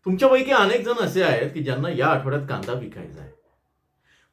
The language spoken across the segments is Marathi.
तुमच्यापैकी अनेक जण असे आहेत की ज्यांना या आठवड्यात कांदा विकायचा आहे.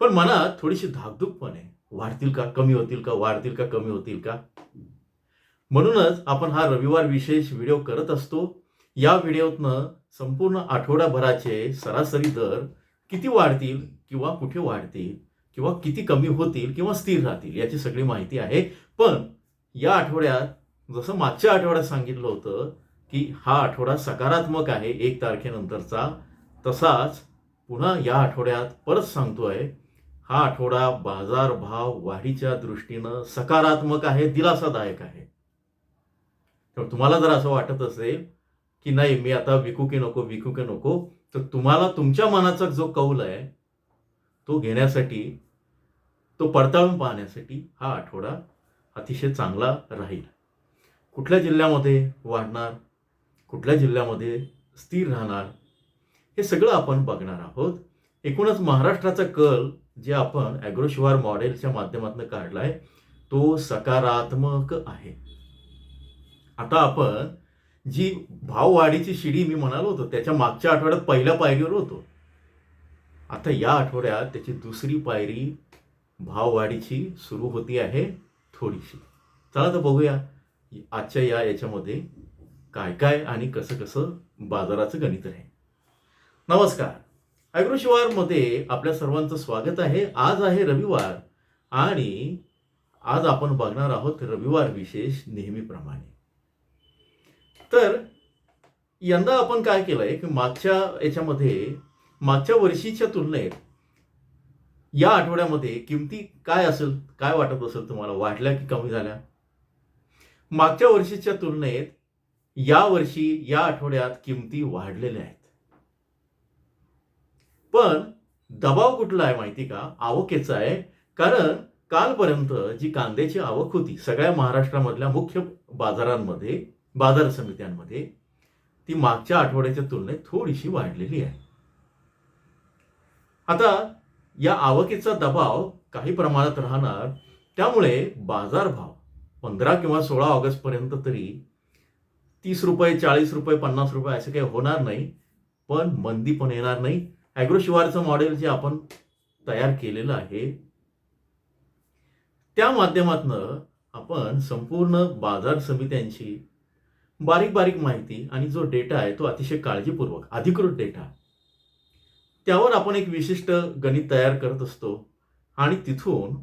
पण मनात थोडीशी धाकधूक पण आहे. वाढतील का? कमी होतील का? वाढतील का? कमी होतील का? म्हणूनच आपण हा रविवार विशेष व्हिडिओ करत असतो. या व्हिडिओतनं संपूर्ण आठवडाभराचे सरासरी दर किती वाढतील किंवा कुठे वाढतील किंवा किती कमी होतील किंवा स्थिर राहतील याची सगळी माहिती आहे. पण या आठवड्यात जसं मागच्या आठवड्यात सांगितलं होतं की हा आठवडा सकारात्मक आहे 1 तारखेनंतरचा, तसाच पुन्हा या आठवड्यात परत सांगतोय, हा आठवडा बाजारभाव वाढीच्या दृष्टीनं सकारात्मक आहे, दिलासादायक आहे. तर तुम्हाला जर असं वाटत असेल की नाही मी आता विकू की नको, विकू की नको, तर तुम्हाला तुमच्या मनाचा जो कौल आहे तो घेण्यासाठी, तो पडताळून पाहण्यासाठी हा आठवडा अतिशय चांगला राहील. कुठल्या जिल्ह्यामध्ये वाढणार, कुठल्या जिल्ह्यामध्ये स्थिर राहणार, हे सगळं आपण बघणार आहोत. एकूणच महाराष्ट्राचा कल जे आपण ॲग्रोशिवार मॉडेलच्या माध्यमातून काढलाय तो सकारात्मक आहे. आता आपण जी भाववाढीची शिडी मी म्हणालो होतो त्याच्या मागच्या आठवड्यात पहिल्या पायरीवर होतो. आता या आठवड्यात त्याची दुसरी पायरी भाववाढीची सुरू होती आहे थोडीशी. चला तर बघूया आजच्या याच्यामध्ये काय काय आणि कसं कसं बाजाराचं गणित आहे. नमस्कार, ॲग्रोशिवारमध्ये आपल्या सर्वांचं स्वागत आहे. आज आहे रविवार आणि आज आपण बघणार आहोत रविवार विशेष नेहमीप्रमाणे. तर यंदा आपण काय केलंय की मागच्या वर्षीच्या तुलनेत या आठवड्यामध्ये किमती काय असेल, काय वाटत असेल तुम्हाला, वाढल्या की कमी झाल्या? मागच्या वर्षीच्या तुलनेत या वर्षी या आठवड्यात किमती वाढलेल्या आहेत. पण दबाव कुठला आहे माहिती का? आवकेचा आहे. कारण कालपर्यंत जी कांद्याची आवक होती सगळ्या महाराष्ट्रामधल्या मुख्य बाजारांमध्ये, बाजार समित्यांमध्ये, ती मागच्या आठवड्याच्या तुलनेत थोडीशी वाढलेली आहे. आता या आवकेचा दबाव काही प्रमाणात राहणार, त्यामुळे बाजारभाव 15 किंवा 16 ऑगस्ट पर्यंत तरी 30 रुपये, 40 रुपये, 50 रुपये असे काही होणार नाही. पण मंदी पण येणार नाही. ॲग्रोशिवारचं मॉडेल जे आपण तयार केलेलं आहे त्या माध्यमातनं आपण संपूर्ण बाजार समित्यांची बारीक बारीक माहिती आणि जो डेटा आहे तो अतिशय काळजीपूर्वक, अधिकृत डेटा, त्यावर आपण एक विशिष्ट गणित तयार करत असतो आणि तिथून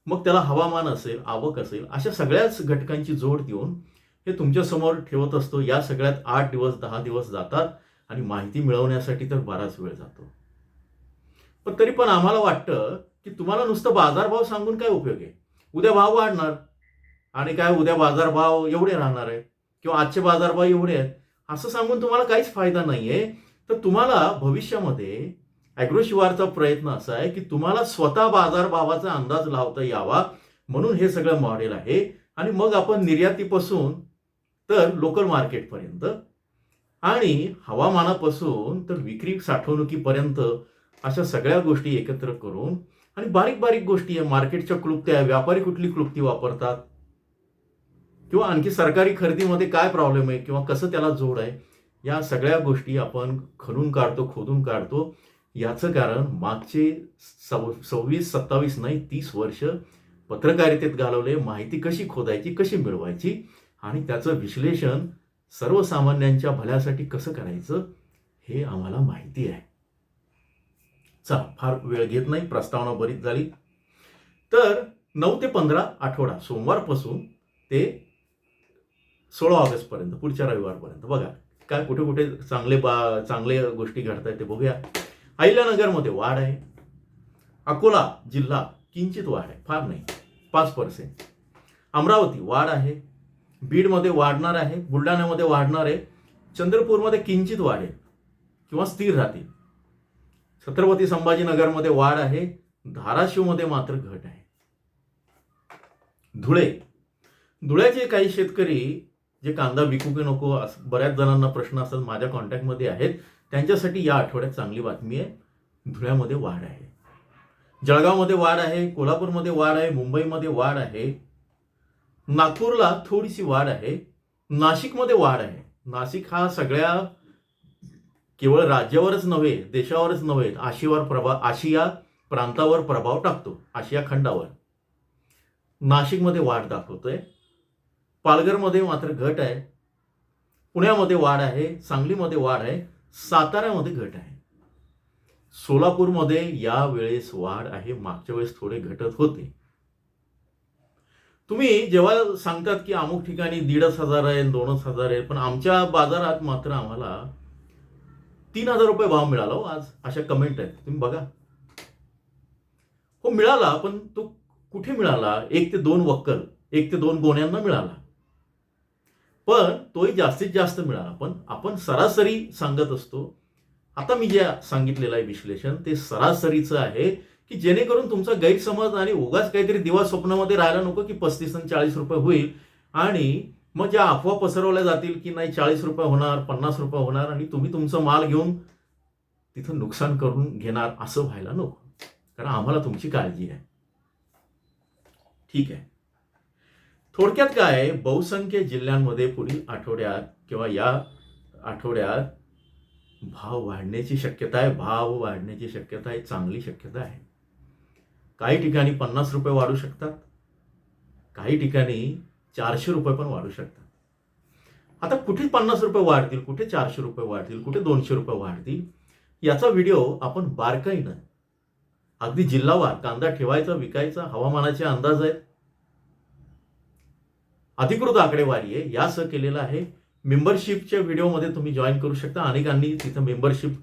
मग त्याला हवामान असेल, आवक असेल, अशा सगळ्याच घटकांची जोड देऊन हे तुमच्यासमोर ठेवत असतो. या सगळ्यात 8 दिवस 10 दिवस जातात आणि माहिती मिळवण्यासाठी तर बराच वेळ जातो. पण तरी पण आम्हाला वाटतं की तुम्हाला नुसतं बाजारभाव सांगून काय उपयोग आहे? उद्या भाव वाढणार आणि काय उद्या बाजारभाव एवढे राहणार आहे किंवा आजचे बाजारभाव एवढे आहेत असं सांगून तुम्हाला काहीच फायदा नाहीये. तर तुम्हाला भविष्यामध्ये ॲग्रोशिवारचा प्रयत्न असा आहे की तुम्हाला स्वतः बाजारभावाचा अंदाज लावता यावा, म्हणून हे सगळं मॉडेल आहे. आणि मग आपण निर्यातीपासून तर लोकल मार्केटपर्यंत आणि हवामानापासून तर विक्री साठवणुकीपर्यंत अशा सगळ्या गोष्टी एकत्र करून आणि बारीक बारीक गोष्टी आहे, मार्केटच्या क्लुप्त्या, व्यापारी कुठली क्लुप्ती वापरतात किंवा आणखी सरकारी खरेदीमध्ये काय प्रॉब्लेम आहे किंवा कसं त्याला जोड आहे, या सगळ्या गोष्टी आपण खणून काढतो, खोदून काढतो. याचं कारण मागचे 26-27 नाही 30 वर्ष पत्रकारितेत घालवले. माहिती कशी खोदायची, कशी मिळवायची आणि त्याचं विश्लेषण सर्वसामान्यांच्या भल्यासाठी कसं करायचं हे आम्हाला माहिती आहे. चला, फार वेळ घेत नाही, प्रस्तावना बरीच झाली. तर 9 ते 15 आठवडा, सोमवारपासून ते 16 ऑगस्ट पर्यंत, पुढच्या रविवारपर्यंत बघा काय कुठे कुठे चांगले गोष्टी घडतायत ते बघूया. अहिल्यानगरमध्ये वाढ आहे. अकोला जिल्हा किंचित वाढ आहे, फार नाही, 5%. अमरावती वाढ आहे. बीडमध्ये वाढणार आहे. बुलढाण्यामध्ये वाढणार आहे. चंद्रपूरमध्ये किंचित वाढेल किंवा स्थिर राहतील. छत्रपती संभाजीनगरमध्ये वाढ आहे. धाराशिवमध्ये मात्र घट आहे. धुळ्याचे काही शेतकरी जे कांदा विकू की नको बऱ्याच जणांना प्रश्न असतात, माझ्या कॉन्टॅक्टमध्ये आहेत, त्यांच्यासाठी या आठवड्यात चांगली बातमी आहे. धुळ्यामध्ये वाढ आहे. जळगावमध्ये वाढ आहे. कोल्हापूरमध्ये वाढ आहे. मुंबईमध्ये वाढ आहे. नागपूरला थोडीशी वाढ आहे. नाशिकमध्ये वाढ आहे. नाशिक हा सगळ्या केवळ राज्यावरच नव्हे, देशावरच नव्हे, आशिया प्रांतावर प्रभाव टाकतो, आशिया खंडावर. नाशिकमध्ये वाढ दाखवतोय, पालघरमध्ये मात्र घट आहे, पुण्यामध्ये वाढ आहे, सांगलीमध्ये वाढ आहे, साताऱ्यामध्ये घट आहे, सोलापूरमध्ये या वेळेस वाढ आहे. मागच्या वेळेस थोडे घटत होते. तुम्ही जेव्हा सांगतात की अमुक ठिकाणी 1,500 आहे, 2,000 आहे, पण आमच्या बाजारात मात्र आम्हाला 3,000 रुपये भाव मिळाला हो आज, अशा कमेंट आहेत, तुम्ही बघा. हो मिळाला, पण तो कुठे मिळाला? 1 ते 2 वक्कल, 1 ते 2 गोण्यांना मिळाला, पण तोही जास्तीत जास्त मिळाला. पण आपण सरासरी सांगत असतो. आता मी जे सांगितलेलं आहे विश्लेषण ते सरासरीचं आहे, की जेणेकरून तुमचा गैरसमज आणि उगाच काहीतरी दिवा स्वप्नामध्ये राहायला नको की 35 आणि 40 रुपये होईल आणि मग ज्या अफवा पसरवल्या जातील की नाही 40 रुपये होणार, 50 रुपये होणार आणि तुम्ही तुमचा माल घेऊन तिथं नुकसान करून घेणार, असं व्हायला नको. कारण आम्हाला तुमची काळजी आहे. ठीक आहे. थोडक्यात काय, बहुसंख्य जिल्ह्यांमध्ये पुढील आठवड्यात किंवा या आठवड्यात भाव वाढण्याची शक्यता आहे. भाव वाढण्याची शक्यता आहे, चांगली शक्यता आहे. काही ठिकाणी 50 रुपये वाढू शकतात, काही ठिकाणी 400 रुपये पण वाढू शकतात. आता कुठे 50 रुपये वाढतील, कुठे 400 रुपये वाढतील, कुठे 200 रुपये वाढतील, याचा व्हिडिओ आपण बारकाईनं अगदी जिल्हावार कांदा ठेवायचा, विकायचा, हवामानाचे अंदाज आहेत, अधिकृत आकडेवारी आहे, यासह केलेलं आहे. मेंबरशिपच्या व्हिडिओमध्ये तुम्ही जॉईन करू शकता. अनेकांनी तिथं मेंबरशिप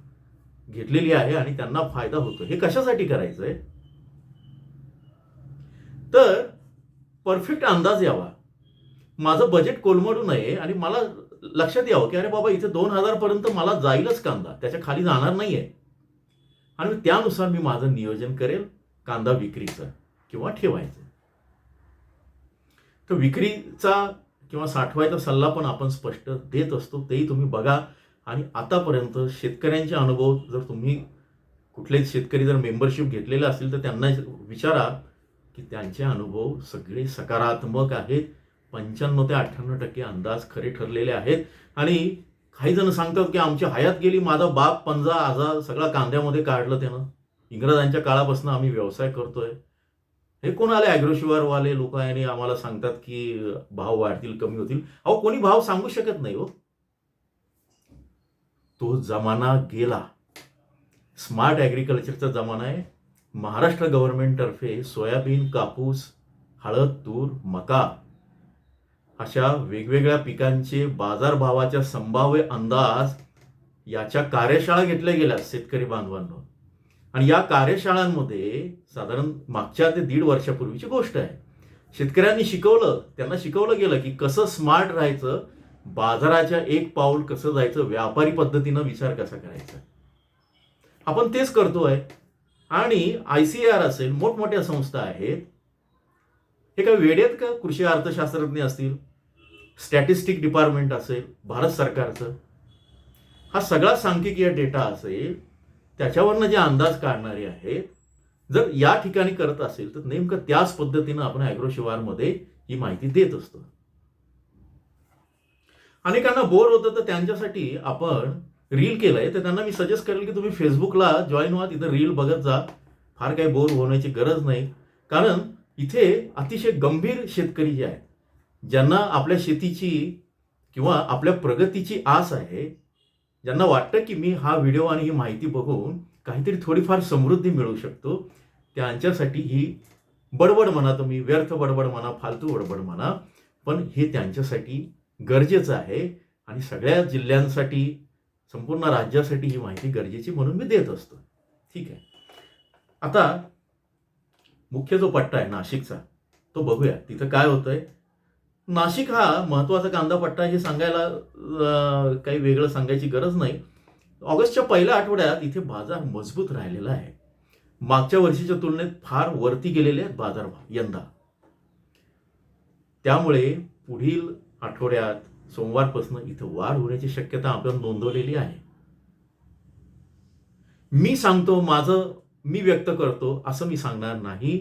घेतलेली आहे आणि त्यांना फायदा होतो. हे कशासाठी करायचंय? तर परफेक्ट अंदाज यावा, माझं बजेट कोलमडू नये आणि मला लक्षात यावं की अरे बाबा इथे 2,000 पर्यंत मला जाईलच कांदा, त्याच्या खाली जाणार नाहीये आणि त्यानुसार मी माझं नियोजन करेल कांदा विक्रीचं किंवा ठेवायचं. तर विक्रीचा किंवा साठवायचा सल्ला पण आपण स्पष्ट देत असतो, तेही तुम्ही बघा. आणि आतापर्यंत शेतकऱ्यांचे अनुभव, जर तुम्ही कुठलेच शेतकरी जर मेंबरशिप घेतलेले असतील तर त्यांना विचारा की त्यांचे अनुभव सगळे सकारात्मक आहेत. 95 ते 98% अंदाज खरे ठरलेले आहेत. आणि काही जण सांगतात की आमची हयात गेली, माझा बाप पंजा आजा सगळा कांद्यामध्ये काढलं त्यानं, इंग्रजांच्या काळापासून आम्ही व्यवसाय करतोय. हे कोणाला ॲग्रोशिवारवाले लोक आणि आम्हाला सांगतात की भाव वाढतील, कमी होतील. अहो कोणी भाव सांगू शकत नाही हो, तो जमाना गेला. स्मार्ट ॲग्रिकल्चरचा जमाना आहे. महाराष्ट्र गव्हर्नमेंटतर्फे सोयाबीन, कापूस, हळद, तूर, मका अशा वेगवेगळ्या पिकांचे बाजारभावाच्या संभाव्य अंदाज याच्या कार्यशाळा घेतल्या गेल्या शेतकरी बांधवांनो. आणि या कार्यशाळांमध्ये साधारण मागच्या ते 1.5 वर्षापूर्वीची गोष्ट आहे, शेतकऱ्यांनी शिकवलं, त्यांना शिकवलं गेलं की कसं स्मार्ट राहायचं, बाजाराच्या एक पाऊल कसं जायचं, व्यापारी पद्धतीनं विचार कसा करायचा. आपण तेच करतोय. आणि ICAR असेल, मोठमोठ्या संस्था आहेत, हे काय वेडेत का? कृषी अर्थशास्त्रज्ञ असतील, स्टॅटिस्टिक डिपार्टमेंट असेल भारत सरकारचं, हा सगळा सांख्यिकीय डेटा असेल, त्याच्यावरनं जे अंदाज काढणारे आहेत, जर या ठिकाणी करत असेल तर नेमकं त्याच पद्धतीनं आपण ॲग्रोशिवारमध्ये ही माहिती देत असतो. अनेकांना बोर होतं तर त्यांच्यासाठी आपण रील केलंय, तर त्यांना मी सजेस्ट करेल की तुम्ही फेसबुकला जॉईन व्हा, तिथं रील बघत जा. फार काही बोर होण्याची गरज नाही. कारण इथे अतिशय गंभीर शेतकरी जे आहेत, ज्यांना आपल्या शेतीची किंवा आपल्या प्रगतीची आस आहे, ज्यांना वाटतं की मी हा व्हिडिओ आणि ही माहिती बघून काहीतरी थोडीफार समृद्धी मिळू शकतो, त्यांच्यासाठी ही बडबड म्हणा, तुम्ही व्यर्थ बडबड म्हणा, फालतू बडबड म्हणा, पण हे त्यांच्यासाठी गरजेचं आहे. आणि सगळ्या जिल्ह्यांसाठी, संपूर्ण राज्यासाठी ही माहिती गरजेची म्हणून मी देत असतो. ठीक आहे. आता मुख्य जो पट्टा आहे नाशिकचा, तो बघूया तिथं काय होतंय. नाशिक हा महत्त्वाचा कांदा पट्टा, हे सांगायला काही वेगळं सांगायची गरज नाही. ऑगस्टच्या पहिल्या आठवड्यात इथे बाजार मजबूत राहिलेला आहे. मागच्या वर्षीच्या तुलनेत फार वरती गेलेले आहेत बाजारभाव यंदा. त्यामुळे पुढील आठवड्यात सोमवारपासून इथं वाढ होण्याची शक्यता आपण नोंदवलेली आहे. मी सांगतो, मी व्यक्त करतो असं मी सांगणार नाही.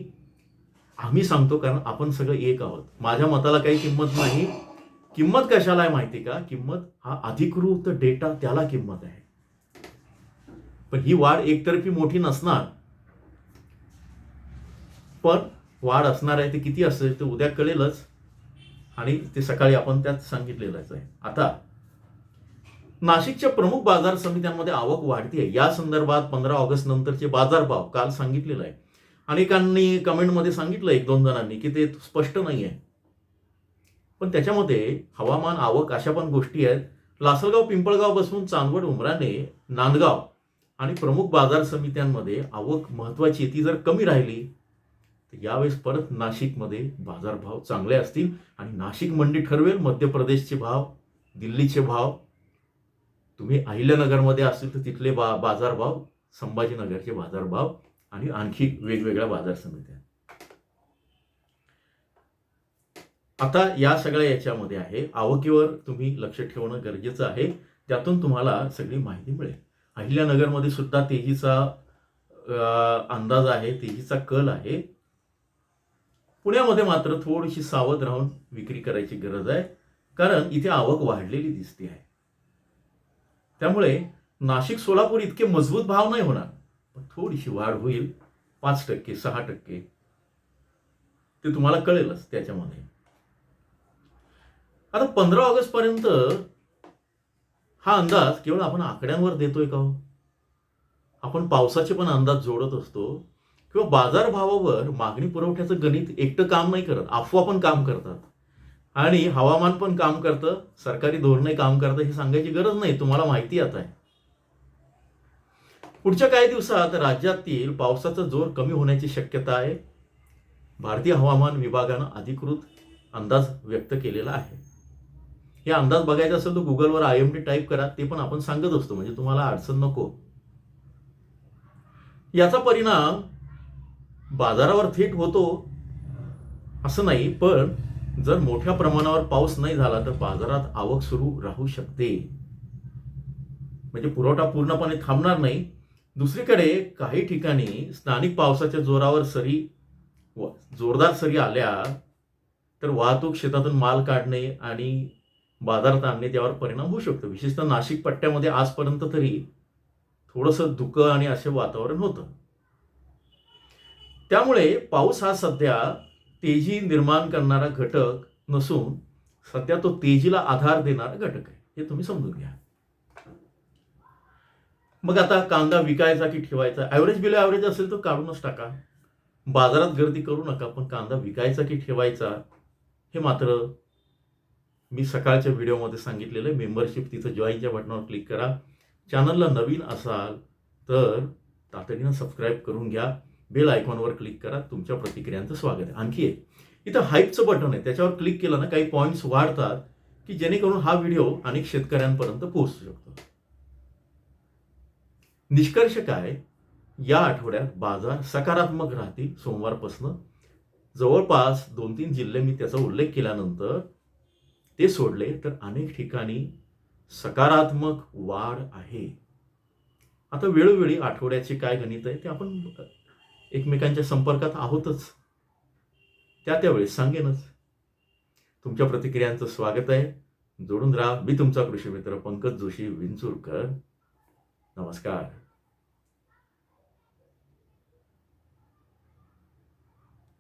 आम्ही सांगतो कारण आपण सगळे एक आहोत. माझ्या मताला काही किंमत नाही. किंमत कशाला आहे माहिती का? किंमत हा अधिकृत डेटा, त्याला किंमत आहे. पण ही वाढ एकतर्फी मोठी नसणार, पण वाढ असणार आहे ते किती असेल ते उद्या कळेलच, आणि ते सकाळी आपण त्यात सांगितलेलंच आहे. आता नाशिकच्या प्रमुख बाजार समित्यांमध्ये आवक वाढतीये या संदर्भात 15 ऑगस्ट नंतरचे बाजारभाव काल सांगितलेलं आहे. अनेकांनी कमेंटमध्ये सांगितलं, 1-2 जणांनी, की ते स्पष्ट नाही आहे. पण त्याच्यामध्ये हवामान, आवक अशा पण गोष्टी आहेत. लासलगाव, पिंपळगाव बसवून चांदवड, उमराणे, नांदगाव आणि प्रमुख बाजार समित्यांमध्ये आवक महत्वाची, ती जर कमी राहिली तर यावेळेस परत नाशिकमध्ये बाजारभाव चांगले असतील आणि नाशिक मंडी ठरवेल मध्य प्रदेशचे भाव, दिल्लीचे भाव. तुम्ही अहिल्यानगरमध्ये असतील तर तिथले बाजारभाव, संभाजीनगरचे बाजारभाव आणि आणखी वेगवेगळ्या बाजार समित्या. आता या सगळ्या याच्यामध्ये आहे, आवकीवर तुम्ही लक्ष ठेवणं गरजेचं आहे. त्यातून तुम्हाला सगळी माहिती मिळेल. अहिल्यानगरमध्ये सुद्धा तेजीचा अंदाज आहे, तेजीचा कल आहे. पुण्यामध्ये मात्र थोडीशी सावध राहून विक्री करायची गरज आहे, कारण इथे आवक वाढलेली दिसते आहे. त्यामुळे नाशिक, सोलापूर इतके मजबूत भाव नाही होणार, पण थोडीशी वाढ होईल, 5%, 6%. ते तुम्हाला कळेलच त्याच्यामध्ये. आता 15 ऑगस्ट पर्यंत हा अंदाज केवळ आपण आकड्यांवर देतोय का हो? आपण पावसाचे पण अंदाज जोडत असतो, किंवा बाजारभावावर मागणी पुरवठ्याचं गणित एकटं काम नाही करत, अफवा पण काम करतात आणि हवामान पण काम करतं, सरकारी धोरणे काम करतं. हे सांगायची गरज नाही, तुम्हाला माहिती आता आहे. पुढच्या काही दिवसात राज्यातील पावसाचा जोर कमी होण्याची शक्यता आहे. भारतीय हवामान विभागानं अधिकृत अंदाज व्यक्त केलेला आहे. हे अंदाज बघायचा असेल तर गुगलवर IMD टाईप करा, ते पण आपण सांगत असतो, म्हणजे तुम्हाला अडचण नको. याचा परिणाम बाजारावर थेट होतो असं नाही, पण जर मोठ्या प्रमाणावर पाऊस नाही झाला तर बाजारात आवक सुरू राहू शकते. म्हणजे पुरवठा पूर्णपणे थांबणार नाही. दुसरीकडे काही ठिकाणी स्थानिक पावसाच्या जोरावर जोरदार सरी आल्या तर वाहतूक, शेतातून माल काढणे आणि बाजारात आणणे त्यावर परिणाम होऊ शकतो. विशेषतः नाशिक पट्ट्यामध्ये आजपर्यंत तरी थोडंसं धुकं आणि असे वातावरण होतं. त्यामुळे पाऊस हा सध्या तेजी निर्माण करणारा घटक नसून सध्या तो तेजीला आधार देणारा घटक आहे, हे तुम्ही समजून घ्या. मग आता कांदा विकायचा की ठेवायचा? ॲव्हरेज बिलो ॲव्हरेज असेल तर काढूनच टाका, बाजारात गर्दी करू नका. पण कांदा विकायचा की ठेवायचा हे मात्र मी सकाळच्या व्हिडिओमध्ये सांगितलेलं आहे. मेंबरशिप, तिथं जॉईनच्या बटनावर क्लिक करा. चॅनलला नवीन असाल तर तातडीनं सबस्क्राईब करून घ्या. बेल आयकॉनवर क्लिक करा. तुमच्या प्रतिक्रियांचं स्वागत आहे. आणखी एक इथं हाईपचं बटन आहे, त्याच्यावर क्लिक केलं ना, काही पॉईंट्स वाढतात की जेणेकरून हा व्हिडिओ अनेक शेतकऱ्यांपर्यंत पोहोचू शकतो. निष्कर्ष काय, या आठवड्यात बाजार सकारात्मक राहतील. सोमवारपासून जवळपास 2-3 जिल्हे मी त्याचा उल्लेख केल्यानंतर ते सोडले तर अनेक ठिकाणी सकारात्मक वाढ आहे. आता वेळोवेळी आठवड्याचे काय गणित आहे ते आपण एकमेकांच्या संपर्कात आहोतच, त्यावेळेस सांगेनच. तुमच्या प्रतिक्रियांचं स्वागत आहे. जोडून राहा. मी तुमचा कृषी मित्र पंकज जोशी, विंचुरकर. नमस्कार.